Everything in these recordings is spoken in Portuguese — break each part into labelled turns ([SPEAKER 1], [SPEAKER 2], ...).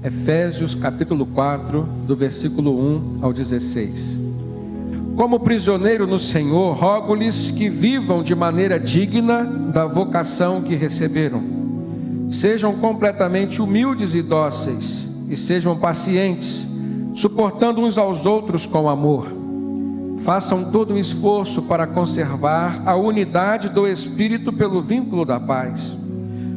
[SPEAKER 1] Efésios capítulo 4, do versículo 1 ao 16. Como prisioneiro no Senhor, rogo-lhes que vivam de maneira digna da vocação que receberam. Sejam completamente humildes e dóceis, e sejam pacientes, suportando uns aos outros com amor. Façam todo o esforço para conservar a unidade do Espírito pelo vínculo da paz.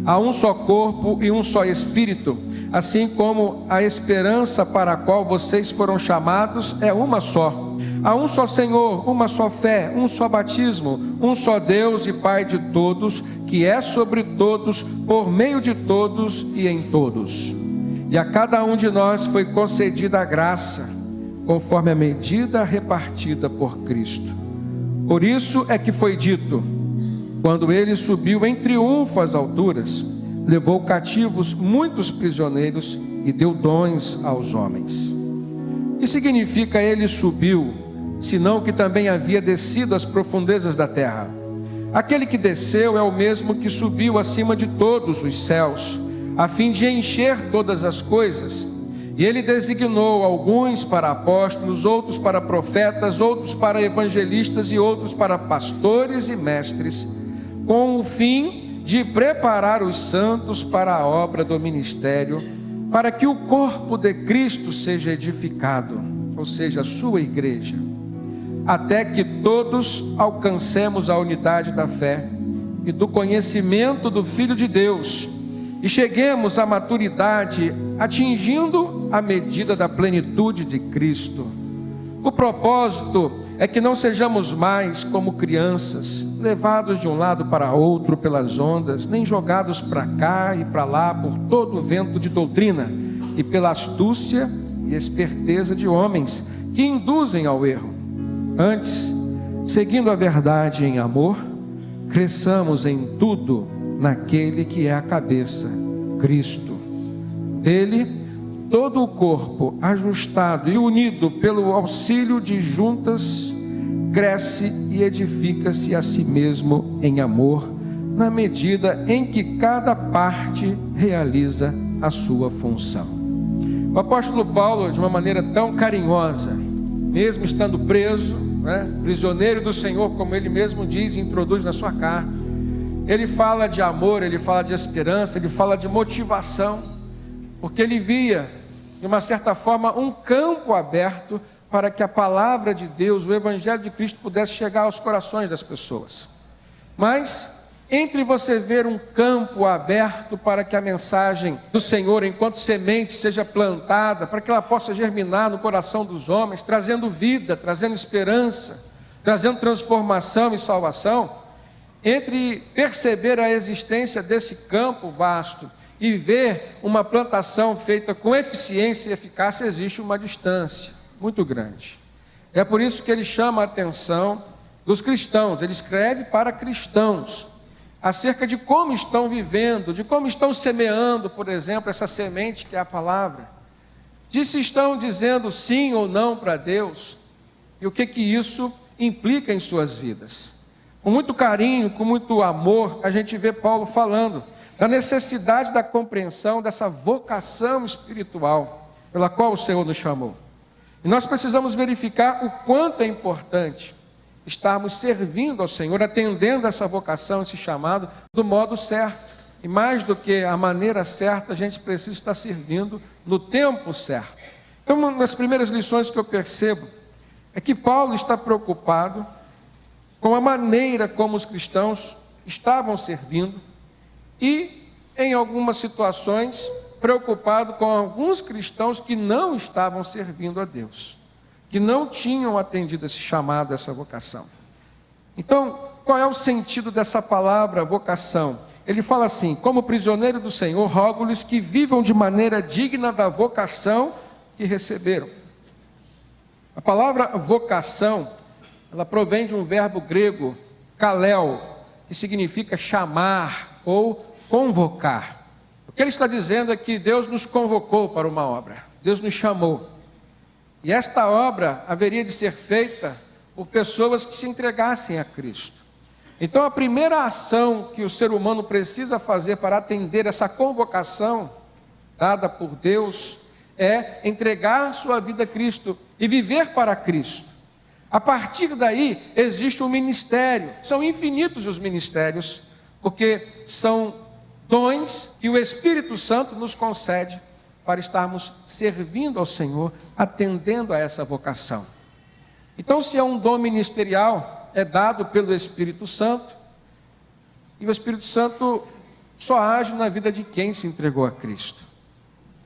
[SPEAKER 1] Há um só corpo e um só Espírito, assim como a esperança para a qual vocês foram chamados é uma só. Há um só Senhor, uma só fé, um só batismo, um só Deus e Pai de todos, que é sobre todos, por meio de todos e em todos. E a cada um de nós foi concedida a graça, conforme a medida repartida por Cristo. Por isso é que foi dito: quando ele subiu em triunfo às alturas, levou cativos muitos prisioneiros e deu dons aos homens. O que significa ele subiu, senão que também havia descido às profundezas da terra? Aquele que desceu é o mesmo que subiu acima de todos os céus, a fim de encher todas as coisas. E ele designou alguns para apóstolos, outros para profetas, outros para evangelistas e outros para pastores e mestres, com o fim de preparar os santos para a obra do ministério, para que o corpo de Cristo seja edificado, ou seja, a sua igreja, até que todos alcancemos a unidade da fé e do conhecimento do Filho de Deus, e cheguemos à maturidade, atingindo a medida da plenitude de Cristo. O propósito é que não sejamos mais como crianças, levados de um lado para outro pelas ondas, nem jogados para cá e para lá por todo o vento de doutrina e pela astúcia e esperteza de homens que induzem ao erro. Antes, seguindo a verdade em amor, cresçamos em tudo naquele que é a cabeça, Cristo. Dele, todo o corpo, ajustado e unido pelo auxílio de juntas, cresce e edifica-se a si mesmo em amor, na medida em que cada parte realiza a sua função. O apóstolo Paulo, de uma maneira tão carinhosa, mesmo estando preso, prisioneiro do Senhor, como ele mesmo diz e introduz na sua carta, ele fala de amor, ele fala de esperança, ele fala de motivação, porque ele via, de uma certa forma, um campo aberto para que a palavra de Deus, o Evangelho de Cristo, pudesse chegar aos corações das pessoas. Mas, entre você ver um campo aberto para que a mensagem do Senhor, enquanto semente, seja plantada, para que ela possa germinar no coração dos homens, trazendo vida, trazendo esperança, trazendo transformação e salvação, entre perceber a existência desse campo vasto e ver uma plantação feita com eficiência e eficácia, existe uma distância muito grande. É por isso que ele chama a atenção dos cristãos. Ele escreve para cristãos acerca de como estão vivendo, de como estão semeando, por exemplo, essa semente que é a palavra, de se estão dizendo sim ou não para Deus, e o que isso implica em suas vidas. Com muito carinho, com muito amor, a gente vê Paulo falando da necessidade da compreensão dessa vocação espiritual pela qual o Senhor nos chamou. E nós precisamos verificar o quanto é importante estarmos servindo ao Senhor, atendendo essa vocação, esse chamado, do modo certo. E mais do que a maneira certa, a gente precisa estar servindo no tempo certo. Então, uma das primeiras lições que eu percebo é que Paulo está preocupado com a maneira como os cristãos estavam servindo e, em algumas situações, preocupado com alguns cristãos que não estavam servindo a Deus, que não tinham atendido esse chamado, essa vocação. Então, qual é o sentido dessa palavra vocação? Ele fala assim: como prisioneiro do Senhor, rogo-lhes que vivam de maneira digna da vocação que receberam. A palavra vocação, ela provém de um verbo grego, kaleo, que significa chamar ou convocar. O que ele está dizendo é que Deus nos convocou para uma obra, Deus nos chamou. E esta obra haveria de ser feita por pessoas que se entregassem a Cristo. Então a primeira ação que o ser humano precisa fazer para atender essa convocação dada por Deus é entregar sua vida a Cristo e viver para Cristo. A partir daí existe um ministério, são infinitos os ministérios, porque são dons que o Espírito Santo nos concede para estarmos servindo ao Senhor, atendendo a essa vocação. Então, se é um dom ministerial, é dado pelo Espírito Santo, e o Espírito Santo só age na vida de quem se entregou a Cristo.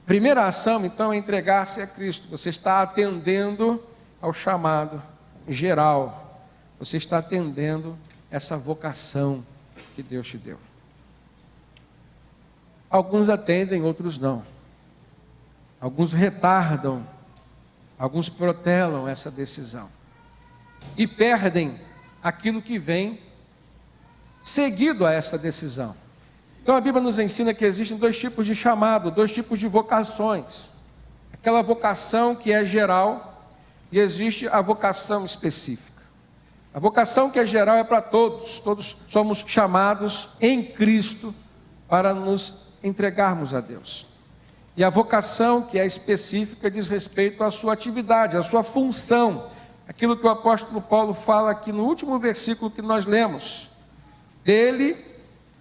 [SPEAKER 1] Primeira ação, então, é entregar-se a Cristo. Você está atendendo ao chamado geral. Você está atendendo essa vocação que Deus te deu. Alguns atendem, outros não. Alguns retardam, alguns protelam essa decisão. E perdem aquilo que vem seguido a essa decisão. Então a Bíblia nos ensina que existem dois tipos de chamado, dois tipos de vocações. Aquela vocação que é geral e existe a vocação específica. A vocação que é geral é para todos, todos somos chamados em Cristo para nos entregarmos a Deus. E a vocação que é específica diz respeito à sua atividade, à sua função. Aquilo que o apóstolo Paulo fala aqui no último versículo que nós lemos. Dele,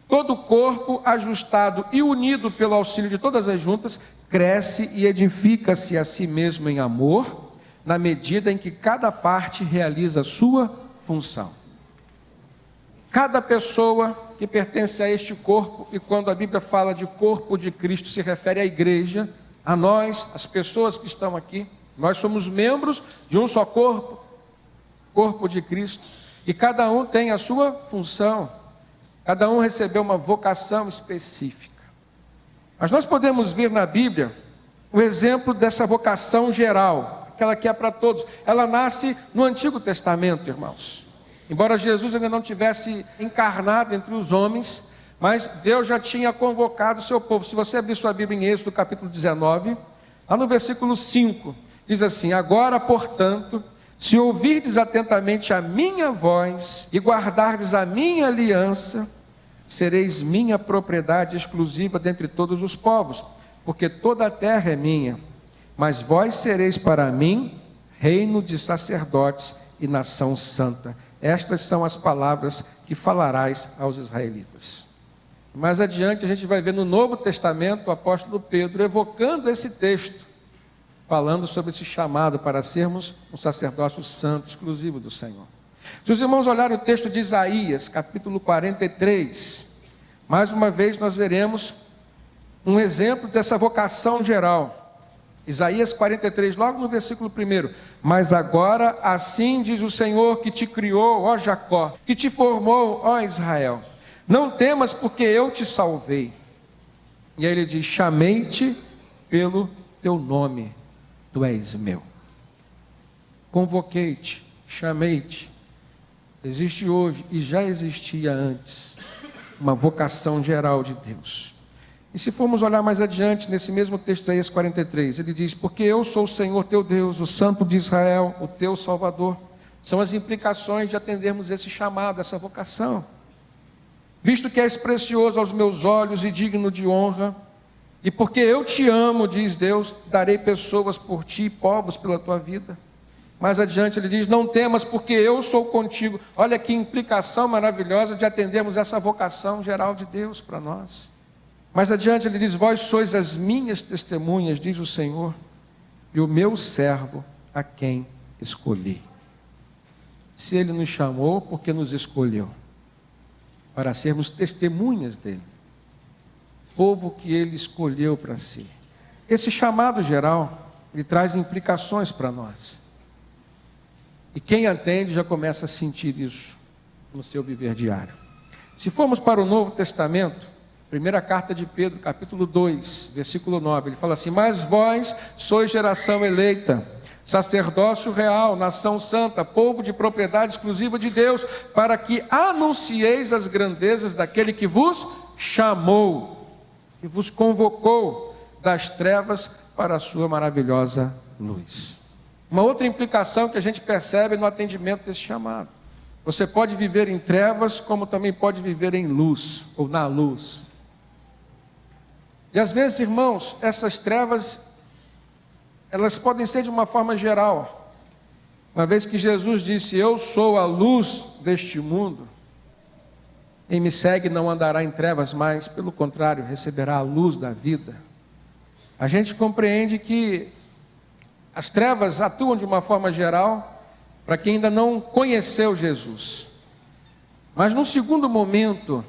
[SPEAKER 1] todo o corpo, ajustado e unido pelo auxílio de todas as juntas, cresce e edifica-se a si mesmo em amor, na medida em que cada parte realiza a sua função. Cada pessoa que pertence a este corpo, e quando a Bíblia fala de corpo de Cristo, se refere à igreja, a nós, as pessoas que estão aqui. Nós somos membros de um só corpo, corpo de Cristo, e cada um tem a sua função, cada um recebeu uma vocação específica. Mas nós podemos ver na Bíblia o exemplo dessa vocação geral, aquela que é para todos. Ela nasce no Antigo Testamento, irmãos. Embora Jesus ainda não tivesse encarnado entre os homens, mas Deus já tinha convocado o seu povo. Se você abrir sua Bíblia em Êxodo capítulo 19, lá no versículo 5, diz assim: agora, portanto, se ouvirdes atentamente a minha voz e guardardes a minha aliança, sereis minha propriedade exclusiva dentre todos os povos, porque toda a terra é minha, mas vós sereis para mim reino de sacerdotes e nação santa. Estas são as palavras que falarás aos israelitas. Mais adiante a gente vai ver no Novo Testamento o apóstolo Pedro evocando esse texto, falando sobre esse chamado para sermos um sacerdócio santo, exclusivo do Senhor. Se os irmãos olharem o texto de Isaías, capítulo 43, mais uma vez nós veremos um exemplo dessa vocação geral. Isaías 43, logo no versículo 1: mas agora assim diz o Senhor que te criou, ó Jacó, que te formou, ó Israel, não temas, porque eu te salvei. E aí ele diz: chamei-te pelo teu nome, tu és meu. Convoquei-te, chamei-te. Existe hoje e já existia antes uma vocação geral de Deus. E se formos olhar mais adiante, nesse mesmo texto, Isaías 43, ele diz: porque eu sou o Senhor teu Deus, o Santo de Israel, o teu Salvador. São as implicações de atendermos esse chamado, essa vocação. Visto que és precioso aos meus olhos e digno de honra, e porque eu te amo, diz Deus, darei pessoas por ti, povos pela tua vida. Mais adiante ele diz: não temas, porque eu sou contigo. Olha que implicação maravilhosa de atendermos essa vocação geral de Deus para nós. Mais adiante ele diz: vós sois as minhas testemunhas, diz o Senhor, e o meu servo a quem escolhi. Se ele nos chamou, porque nos escolheu para sermos testemunhas dele, povo que ele escolheu para si. Esse chamado geral, ele traz implicações para nós. E quem atende já começa a sentir isso no seu viver diário. Se formos para o Novo Testamento, primeira carta de Pedro, capítulo 2, versículo 9, ele fala assim: mas vós sois geração eleita, sacerdócio real, nação santa, povo de propriedade exclusiva de Deus, para que anuncieis as grandezas daquele que vos chamou, que vos convocou das trevas para a sua maravilhosa luz. Uma outra implicação que a gente percebe no atendimento desse chamado: você pode viver em trevas, como também pode viver em luz, ou na luz. E às vezes, irmãos, essas trevas, elas podem ser de uma forma geral. Uma vez que Jesus disse: eu sou a luz deste mundo, quem me segue não andará em trevas, mas, pelo contrário, receberá a luz da vida. A gente compreende que as trevas atuam de uma forma geral para quem ainda não conheceu Jesus. Mas num segundo momento,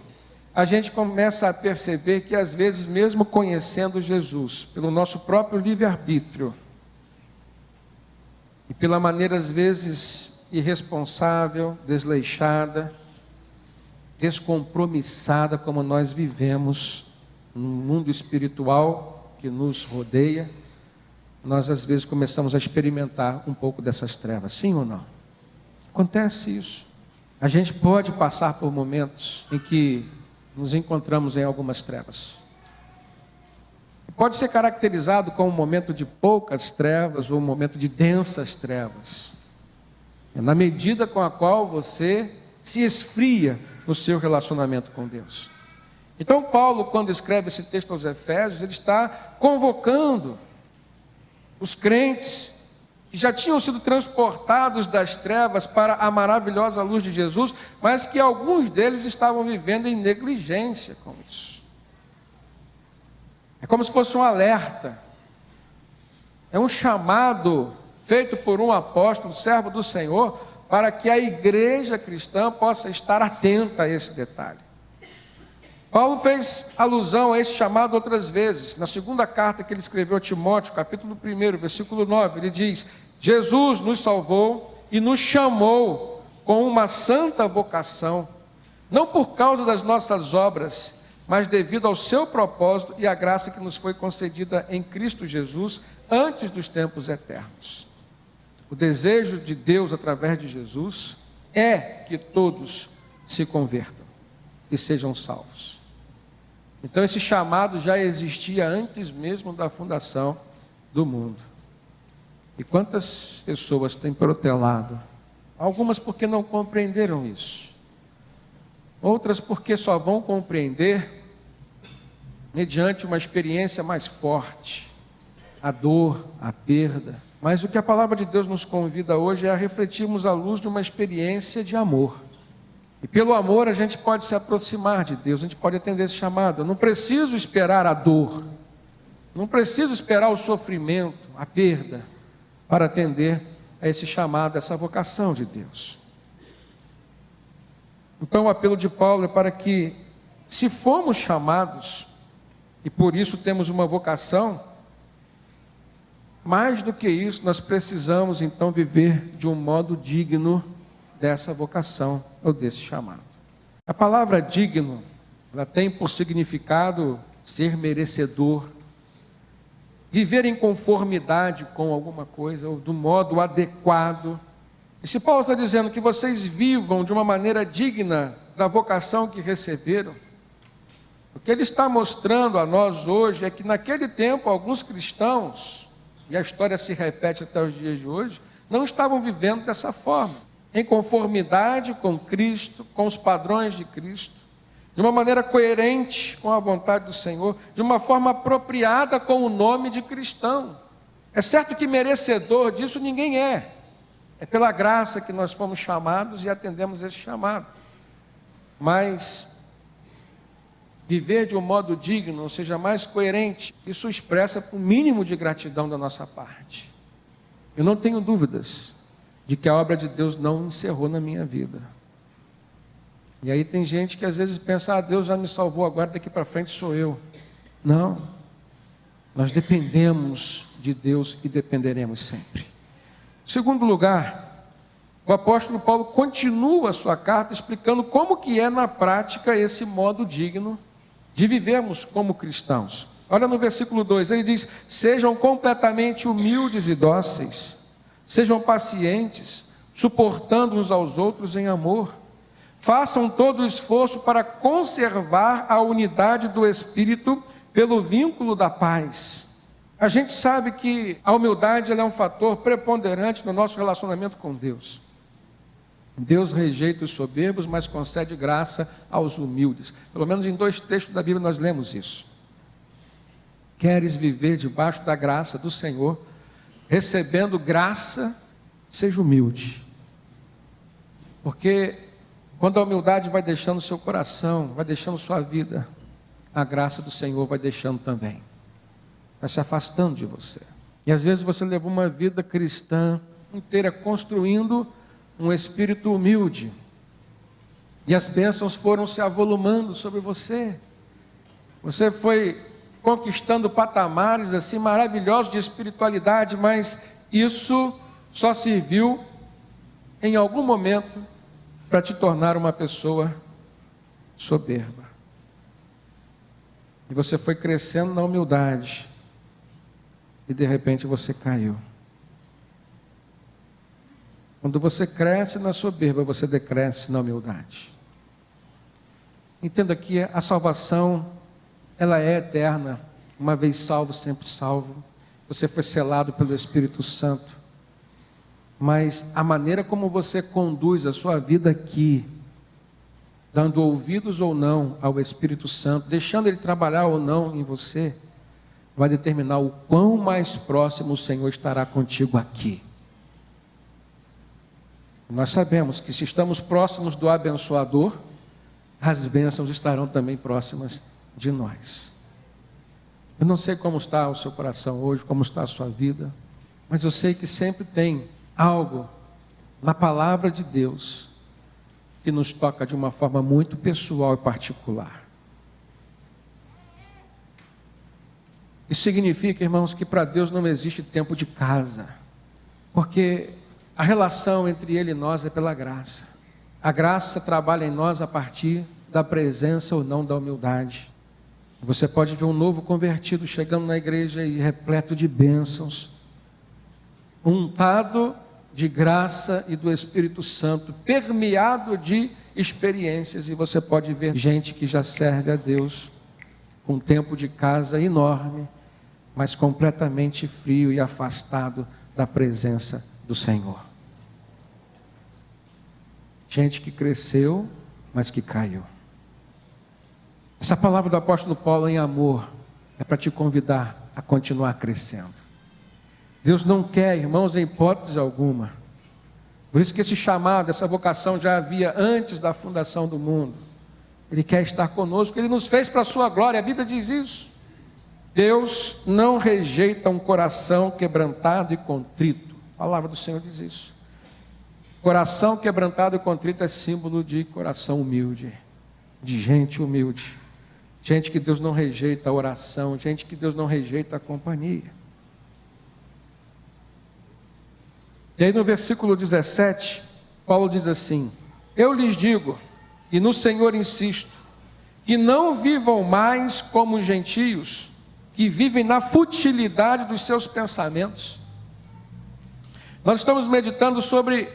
[SPEAKER 1] a gente começa a perceber que às vezes, mesmo conhecendo Jesus, pelo nosso próprio livre-arbítrio, e pela maneira às vezes irresponsável, desleixada, descompromissada como nós vivemos no mundo espiritual que nos rodeia, nós às vezes começamos a experimentar um pouco dessas trevas, sim ou não? Acontece isso. A gente pode passar por momentos em que nos encontramos em algumas trevas. Pode ser caracterizado como um momento de poucas trevas ou um momento de densas trevas. É na medida com a qual você se esfria no seu relacionamento com Deus. Então Paulo, quando escreve esse texto aos Efésios, ele está convocando os crentes que já tinham sido transportados das trevas para a maravilhosa luz de Jesus, mas que alguns deles estavam vivendo em negligência com isso. É como se fosse um alerta, é um chamado feito por um apóstolo, servo do Senhor, para que a igreja cristã possa estar atenta a esse detalhe. Paulo fez alusão a esse chamado outras vezes. Na segunda carta que ele escreveu a Timóteo, capítulo 1, versículo 9, ele diz: Jesus nos salvou e nos chamou com uma santa vocação, não por causa das nossas obras, mas devido ao seu propósito e à graça que nos foi concedida em Cristo Jesus antes dos tempos eternos. O desejo de Deus através de Jesus é que todos se convertam e sejam salvos. Então esse chamado já existia antes mesmo da fundação do mundo. E quantas pessoas têm protelado? Algumas porque não compreenderam isso. Outras porque só vão compreender mediante uma experiência mais forte, a dor, a perda. Mas o que a palavra de Deus nos convida hoje é a refletirmos à luz de uma experiência de amor. E pelo amor a gente pode se aproximar de Deus, a gente pode atender esse chamado. Eu não preciso esperar a dor, não preciso esperar o sofrimento, a perda, para atender a esse chamado, a essa vocação de Deus. Então o apelo de Paulo é para que, se fomos chamados, e por isso temos uma vocação, mais do que isso, nós precisamos então viver de um modo digno dessa vocação ou desse chamado. A palavra digno, ela tem por significado ser merecedor, viver em conformidade com alguma coisa, ou do modo adequado. E se Paulo está dizendo que vocês vivam de uma maneira digna da vocação que receberam, o que ele está mostrando a nós hoje é que naquele tempo alguns cristãos, e a história se repete até os dias de hoje, não estavam vivendo dessa forma, em conformidade com Cristo, com os padrões de Cristo, de uma maneira coerente com a vontade do Senhor, de uma forma apropriada com o nome de cristão. É certo que merecedor disso ninguém é pela graça que nós fomos chamados e atendemos esse chamado, mas viver de um modo digno, ou seja, mais coerente, isso expressa o mínimo de gratidão da nossa parte. Eu não tenho dúvidas de que a obra de Deus não encerrou na minha vida. E aí tem gente que às vezes pensa: Deus já me salvou, agora daqui para frente sou eu. Não, nós dependemos de Deus e dependeremos sempre. Em segundo lugar, o apóstolo Paulo continua a sua carta explicando como que é na prática esse modo digno de vivermos como cristãos. Olha no versículo 2, ele diz: sejam completamente humildes e dóceis, sejam pacientes, suportando uns aos outros em amor, façam todo o esforço para conservar a unidade do Espírito pelo vínculo da paz. A gente sabe que a humildade ela é um fator preponderante no nosso relacionamento com Deus. Deus rejeita os soberbos, mas concede graça aos humildes. Pelo menos em 2 textos da Bíblia nós lemos isso. queres viver debaixo da graça do Senhor, recebendo graça, seja humilde. Porque quando a humildade vai deixando seu coração, vai deixando sua vida, a graça do Senhor vai deixando também. Vai se afastando de você. E às vezes você levou uma vida cristã inteira construindo um espírito humilde. E as bênçãos foram se avolumando sobre você. Você foi conquistando patamares assim maravilhosos de espiritualidade, mas isso só serviu em algum momento para te tornar uma pessoa soberba. E você foi crescendo na humildade e de repente você caiu. Quando você cresce na soberba, você decresce na humildade. Entenda que a salvação, ela é eterna. Uma vez salvo, sempre salvo. Você foi selado pelo Espírito Santo. Mas a maneira como você conduz a sua vida aqui, dando ouvidos ou não ao Espírito Santo, deixando Ele trabalhar ou não em você, vai determinar o quão mais próximo o Senhor estará contigo aqui. Nós sabemos que se estamos próximos do abençoador, as bênçãos estarão também próximas de nós. Eu não sei como está o seu coração hoje, como está a sua vida, mas eu sei que sempre tem algo na palavra de Deus que nos toca de uma forma muito pessoal e particular. Isso significa, irmãos, que para Deus não existe tempo de casa, porque a relação entre Ele e nós é pela graça. A graça trabalha em nós a partir da presença ou não da humildade. Você pode ver um novo convertido chegando na igreja e repleto de bênçãos, untado de graça e do Espírito Santo, permeado de experiências, e você pode ver gente que já serve a Deus com um tempo de casa enorme, mas completamente frio e afastado da presença do Senhor. Gente que cresceu, mas que caiu. Essa palavra do apóstolo Paulo em amor é para te convidar a continuar crescendo. Deus não quer, irmãos, em hipótese alguma. Por isso que esse chamado, essa vocação já havia antes da fundação do mundo. Ele quer estar conosco, Ele nos fez para a sua glória, a Bíblia diz isso. Deus não rejeita um coração quebrantado e contrito. A palavra do Senhor diz isso. Coração quebrantado e contrito é símbolo de coração humilde, de gente humilde. Gente que Deus não rejeita a oração, gente que Deus não rejeita a companhia. E aí no versículo 17, Paulo diz assim: eu lhes digo, e no Senhor insisto, que não vivam mais como os gentios, que vivem na futilidade dos seus pensamentos. Nós estamos meditando sobre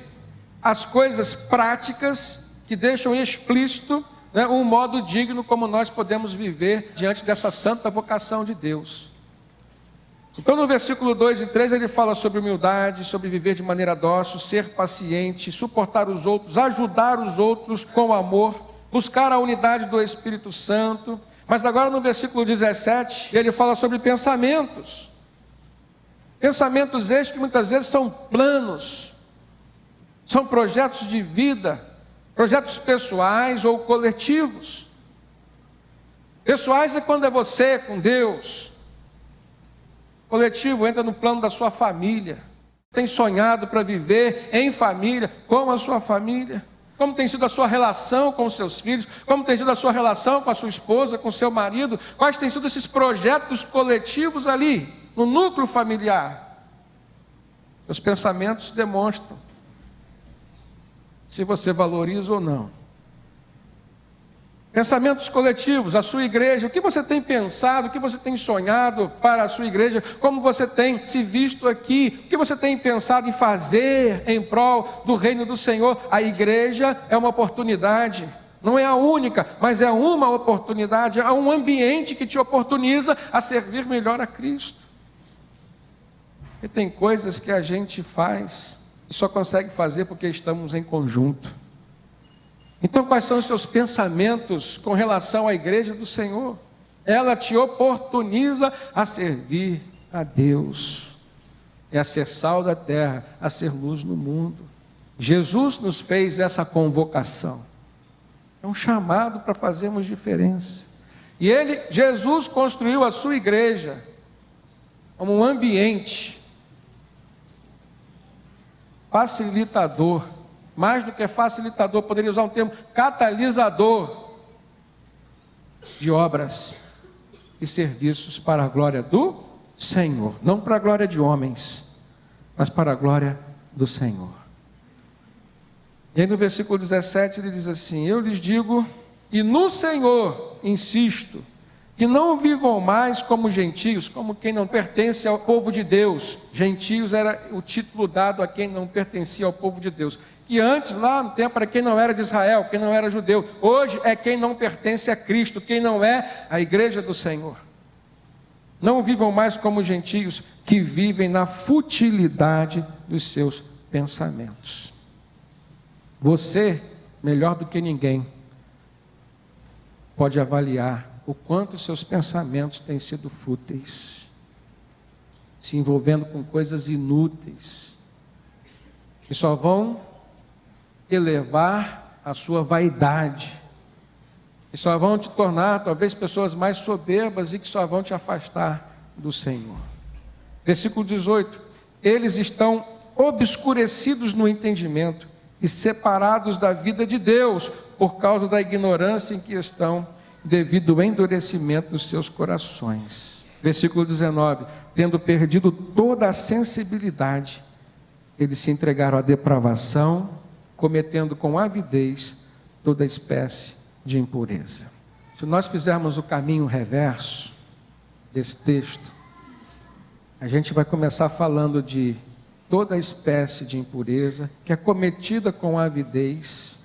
[SPEAKER 1] as coisas práticas que deixam explícito, um modo digno como nós podemos viver diante dessa santa vocação de Deus. Então no versículo 2 e 3 ele fala sobre humildade, sobre viver de maneira dócil, ser paciente, suportar os outros, ajudar os outros com amor, buscar a unidade do Espírito Santo. Mas agora no versículo 17 ele fala sobre pensamentos. Pensamentos estes que muitas vezes são planos, são projetos de vida, projetos pessoais ou coletivos. Pessoais é quando é você com Deus. Coletivo entra no plano da sua família. Tem sonhado para viver em família, com a sua família. Como tem sido a sua relação com os seus filhos, como tem sido a sua relação com a sua esposa, com o seu marido, quais têm sido esses projetos coletivos ali, no núcleo familiar. Os pensamentos demonstram se você valoriza ou não. Pensamentos coletivos, a sua igreja, o que você tem pensado, o que você tem sonhado para a sua igreja, como você tem se visto aqui, o que você tem pensado em fazer em prol do reino do Senhor. A igreja é uma oportunidade, não é a única, mas é uma oportunidade, é um ambiente que te oportuniza a servir melhor a Cristo. E tem coisas que a gente faz e só consegue fazer porque estamos em conjunto. Então quais são os seus pensamentos com relação à igreja do Senhor? ela te oportuniza a servir a Deus, a ser sal da terra, a ser luz no mundo. Jesus nos fez essa convocação, é um chamado para fazermos diferença. E Jesus construiu a sua igreja como um ambiente facilitador, mais do que facilitador, poderia usar um termo catalisador de obras e serviços para a glória do Senhor, não para a glória de homens, mas para a glória do Senhor. E aí no versículo 17 ele diz assim: eu lhes digo, e no Senhor insisto, que não vivam mais como gentios, como quem não pertence ao povo de Deus. Gentios era o título dado a quem não pertencia ao povo de Deus. E antes, lá no tempo, era quem não era de Israel, quem não era judeu. Hoje é quem não pertence a Cristo, quem não é a igreja do Senhor. Não vivam mais como gentios que vivem na futilidade dos seus pensamentos. Você, melhor do que ninguém, pode avaliar o quanto seus pensamentos têm sido fúteis, se envolvendo com coisas inúteis, que só vão elevar a sua vaidade, que só vão te tornar talvez pessoas mais soberbas e que só vão te afastar do Senhor. Versículo 18: eles estão obscurecidos no entendimento e separados da vida de Deus por causa da ignorância em que estão, devido ao endurecimento dos seus corações. Versículo 19: tendo perdido toda a sensibilidade, eles se entregaram à depravação, cometendo com avidez toda espécie de impureza. Se nós fizermos o caminho reverso desse texto, a gente vai começar falando de toda espécie de impureza que é cometida com avidez,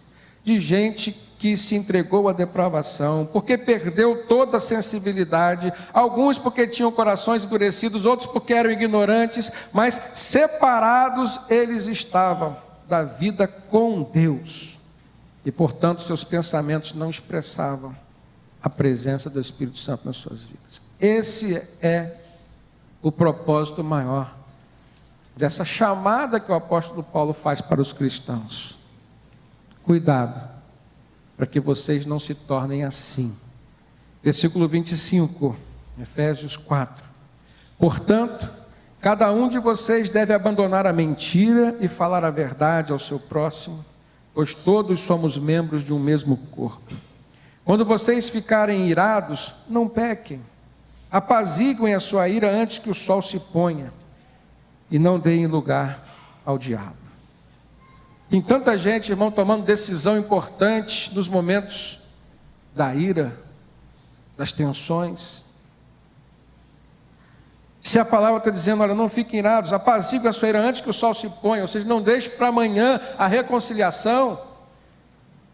[SPEAKER 1] de gente que se entregou à depravação, porque perdeu toda a sensibilidade, alguns porque tinham corações endurecidos, outros porque eram ignorantes, mas separados eles estavam da vida com Deus, e portanto seus pensamentos não expressavam a presença do Espírito Santo nas suas vidas. Esse é o propósito maior dessa chamada que o apóstolo Paulo faz para os cristãos. Cuidado, para que vocês não se tornem assim. Versículo 25, Efésios 4. Portanto, cada um de vocês deve abandonar a mentira e falar a verdade ao seu próximo, pois todos somos membros de um mesmo corpo. Quando vocês ficarem irados, não pequem. Apaziguem a sua ira antes que o sol se ponha, e não deem lugar ao diabo. Tem tanta gente, irmão, tomando decisão importante nos momentos da ira, das tensões. Se a palavra está dizendo, olha, não fiquem irados, apaziguem a sua ira antes que o sol se ponha, ou seja, não deixe para amanhã a reconciliação,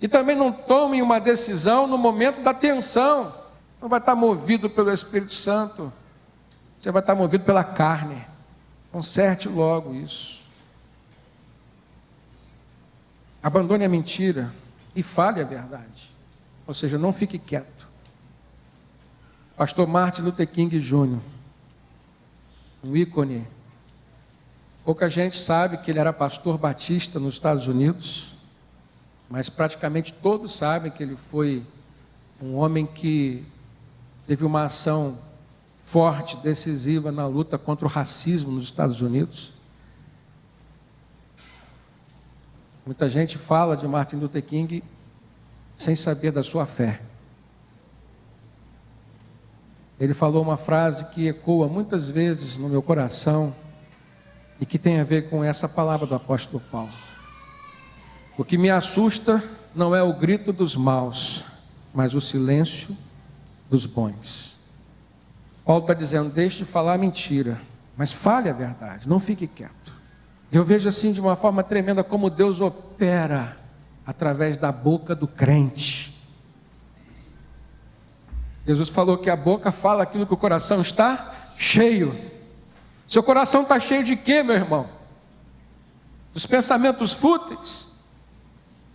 [SPEAKER 1] e também não tomem uma decisão no momento da tensão. Não vai estar movido pelo Espírito Santo, você vai estar movido pela carne. Conserte logo isso. Abandone a mentira e fale a verdade. Ou seja, não fique quieto. Pastor Martin Luther King Jr., um ícone. Pouca gente sabe que ele era pastor batista nos Estados Unidos, mas praticamente todos sabem que ele foi um homem que teve uma ação forte, decisiva na luta contra o racismo nos Estados Unidos. Muita gente fala de Martin Luther King sem saber da sua fé. Ele falou uma frase que ecoa muitas vezes no meu coração e que tem a ver com essa palavra do apóstolo Paulo. O que me assusta não é o grito dos maus, mas o silêncio dos bons. Paulo está dizendo, deixe de falar mentira, mas fale a verdade, não fique quieto. Eu vejo assim de uma forma tremenda como Deus opera através da boca do crente. Jesus falou que a boca fala aquilo que o coração está cheio. Seu coração está cheio de quê, meu irmão? Dos pensamentos fúteis?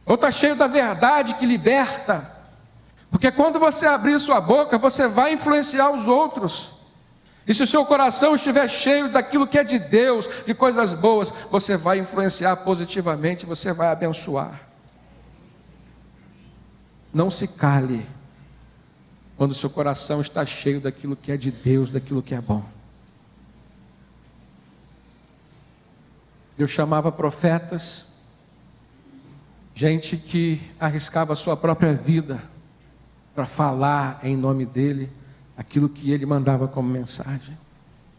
[SPEAKER 1] Ou está cheio da verdade que liberta? Porque quando você abrir sua boca, você vai influenciar os outros. E se o seu coração estiver cheio daquilo que é de Deus, de coisas boas, você vai influenciar positivamente, você vai abençoar. Não se cale quando o seu coração está cheio daquilo que é de Deus, daquilo que é bom. Deus chamava profetas, gente que arriscava a sua própria vida para falar em nome dele aquilo que ele mandava como mensagem.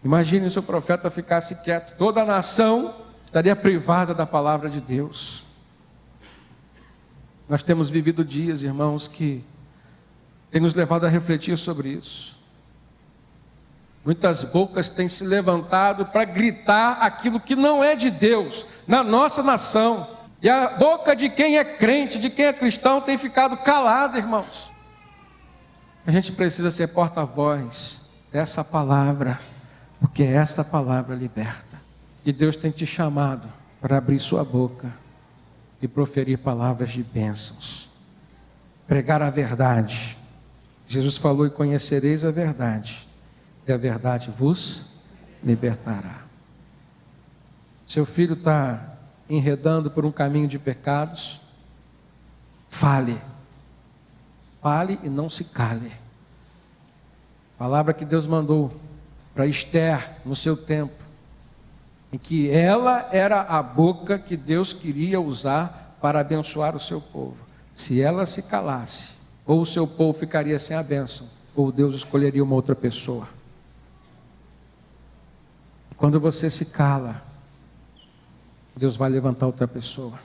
[SPEAKER 1] Imagine se o profeta ficasse quieto, toda a nação estaria privada da palavra de Deus. Nós temos vivido dias, irmãos, que tem nos levado a refletir sobre isso. Muitas bocas têm se levantado para gritar aquilo que não é de Deus na nossa nação. E a boca de quem é crente, de quem é cristão, tem ficado calada, irmãos. A gente precisa ser porta-voz dessa palavra, porque essa palavra liberta. E Deus tem te chamado para abrir sua boca e proferir palavras de bênçãos. Pregar a verdade. Jesus falou: e conhecereis a verdade, e a verdade vos libertará. Seu filho está enredando por um caminho de pecados, fale e não se cale. Palavra que Deus mandou para Esther no seu tempo, em que ela era a boca que Deus queria usar para abençoar o seu povo. Se ela se calasse, ou o seu povo ficaria sem a bênção, ou Deus escolheria uma outra pessoa. Quando você se cala, Deus vai levantar outra pessoa.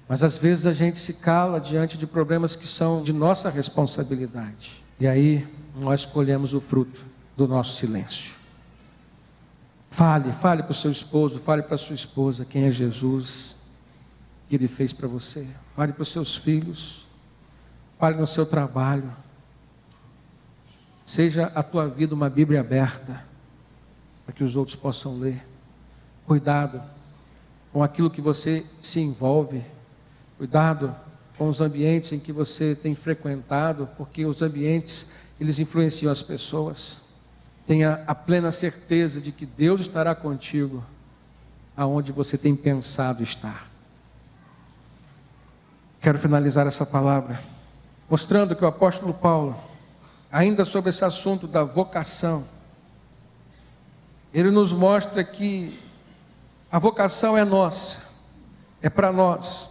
[SPEAKER 1] Mas às vezes a gente se cala diante de problemas que são de nossa responsabilidade. E aí nós escolhemos o fruto do nosso silêncio. Fale para o seu esposo, fale para a sua esposa quem é Jesus, o que Ele fez para você. Fale para os seus filhos, fale no seu trabalho. Seja a tua vida uma Bíblia aberta, para que os outros possam ler. Cuidado com aquilo que você se envolve. Cuidado com os ambientes em que você tem frequentado, porque os ambientes, eles influenciam as pessoas. Tenha a plena certeza de que Deus estará contigo aonde você tem pensado estar. Quero finalizar essa palavra mostrando que o apóstolo Paulo, ainda sobre esse assunto da vocação, ele nos mostra que a vocação é nossa, é para nós,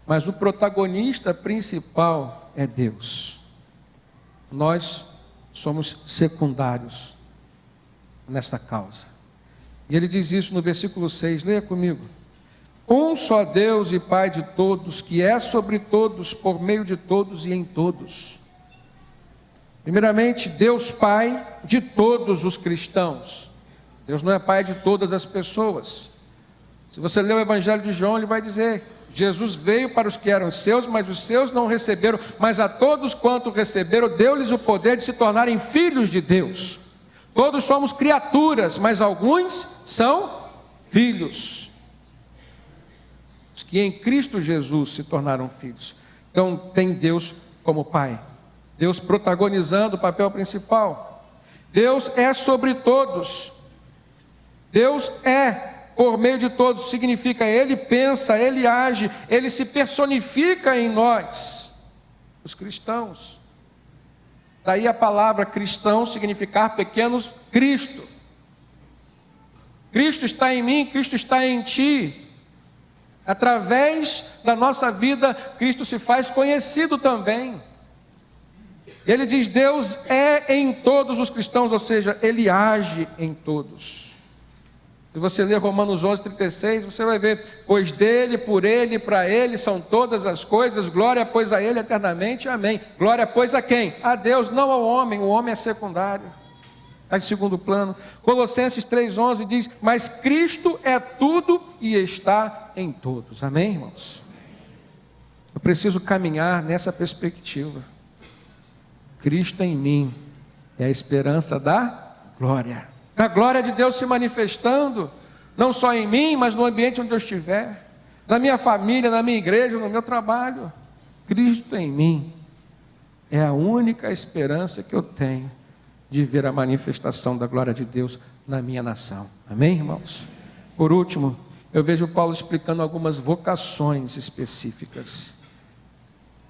[SPEAKER 1] mas o protagonista principal é Deus. Nós somos secundários nesta causa. E ele diz isso no versículo 6, leia comigo. Um só Deus e Pai de todos, que é sobre todos, por meio de todos e em todos. Primeiramente, Deus Pai de todos os cristãos. Deus não é Pai de todas as pessoas. Se você ler o Evangelho de João, ele vai dizer: Jesus veio para os que eram seus, mas os seus não receberam, mas a todos quanto receberam, deu-lhes o poder de se tornarem filhos de Deus. Todos somos criaturas, mas alguns são filhos. Os que em Cristo Jesus se tornaram filhos. Então tem Deus como Pai, Deus protagonizando o papel principal. Deus é sobre todos. Deus é por meio de todos, significa Ele pensa, Ele age, Ele se personifica em nós, os cristãos. Daí a palavra cristão significar pequenos Cristo. Cristo está em mim, Cristo está em ti. Através da nossa vida, Cristo se faz conhecido também. Ele diz: Deus é em todos os cristãos, ou seja, Ele age em todos. Se você ler Romanos 11:36, você vai ver: pois dele, por ele, para ele são todas as coisas, glória pois a ele eternamente, amém. Glória pois a quem? A Deus, não ao homem, o homem é secundário, está em segundo plano. Colossenses 3:11 diz: mas Cristo é tudo e está em todos, amém, irmãos? Eu preciso caminhar nessa perspectiva. Cristo em mim é a esperança da glória. A glória de Deus se manifestando, não só em mim, mas no ambiente onde eu estiver, na minha família, na minha igreja, no meu trabalho. Cristo em mim É a única esperança que eu tenho de ver a manifestação da glória de Deus na minha nação. Amém, irmãos? Por último, eu vejo Paulo explicando algumas vocações específicas.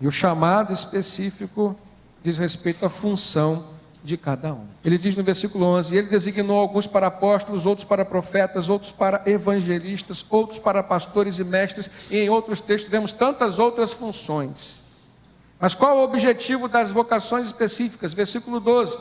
[SPEAKER 1] E o chamado específico diz respeito à função de cada um. Ele diz no versículo 11: ele designou alguns para apóstolos, outros para profetas, outros para evangelistas, outros para pastores e mestres, e em outros textos vemos tantas outras funções. Mas qual é o objetivo das vocações específicas? Versículo 12,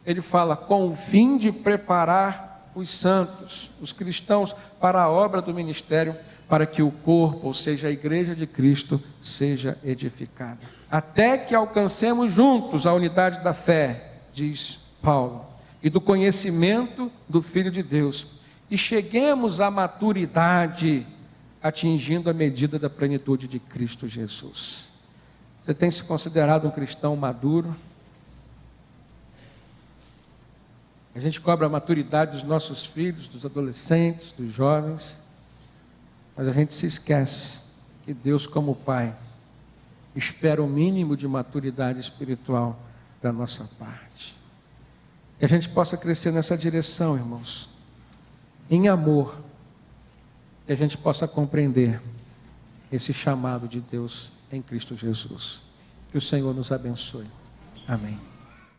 [SPEAKER 1] ele fala: com o fim de preparar os santos, os cristãos, para a obra do ministério, para que o corpo, ou seja, a igreja de Cristo, seja edificada, até que alcancemos juntos a unidade da fé, diz Paulo, e do conhecimento do Filho de Deus, e cheguemos à maturidade, atingindo a medida da plenitude de Cristo Jesus. Você tem se considerado um cristão maduro? A gente cobra a maturidade dos nossos filhos, dos adolescentes, dos jovens, mas a gente se esquece que Deus, como Pai, espera o mínimo de maturidade espiritual da nossa parte. Que a gente possa crescer nessa direção, irmãos, em amor, que a gente possa compreender esse chamado de Deus em Cristo Jesus. Que o Senhor nos abençoe. Amém.